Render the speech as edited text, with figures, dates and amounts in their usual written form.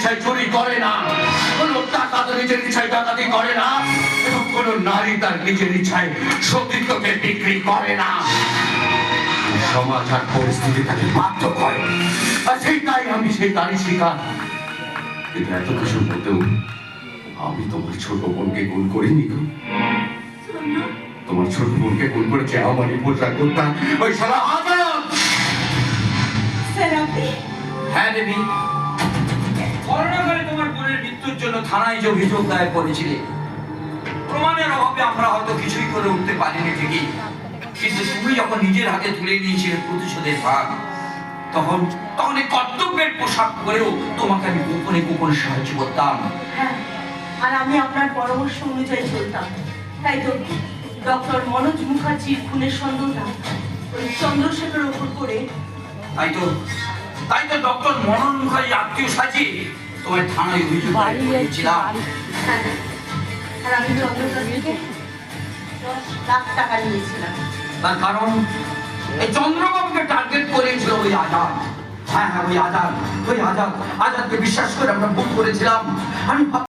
ইচ্ছায় চুরি করে না, কোনো টাকা তো নিজের ইচ্ছায় ডাকাতি করে না, এবং কোনো নারী তার নিজের ইচ্ছায় সতীত্বকে বিক্রি করে না। সমাজ আর পরিস্থিতি তাকে বাধ্য করে, আর সেইটাই আমি সেই নারী শিকার। কিন্তু এত কিছু মধ্যেও আমি তোমার ছোট বোনকে গুণ করিনি গো। তোমার ছোট বোনকে গুণ করেছে আমারই পোশাক করতাম ওই শালা আজাদ। হ্যাঁ দেবী, করোনাকালে তোমার বোনের মৃত্যুর জন্য থানায় যে অভিযোগ দায়ের করেছিলে, প্রমাণের অভাবে আমরা হয়তো কিছুই করে উঠতে পারিনি ঠিকই, কিন্তু তুমি যখন নিজের হাতে তুলে নিয়েছিলে প্রতিশোধের ভাগ, তখন এই কর্তব্যের পোশাক পরেও তোমাকে আমি গোপনে গোপনে সাহায্য করতাম। হ্যাঁ, আর আমি আপনার পরামর্শ অনুযায়ী চলতাম। তাই তো ডক্টর মনোজ মুখার্জির খুনের সন্দেহটা ওই চন্দ্রশেখরের উপর করে। তাই তো ডক্টর মনোজ মুখার্জি আত্মীয় সাজিয়ে তোমার থানায় অভিযোগ দায়ের করেছিলাম। হ্যাঁ, আর আমি চন্দ্রকার থেকে 10 লাখ টাকা নিয়েছিলাম। তার কারণ এই চন্দ্রবাবুকে টার্গেট করেছিল ওই আজাদ। হ্যাঁ, ওই আজাদকে বিশ্বাস করে আমরা ভুল করেছিলাম। আমি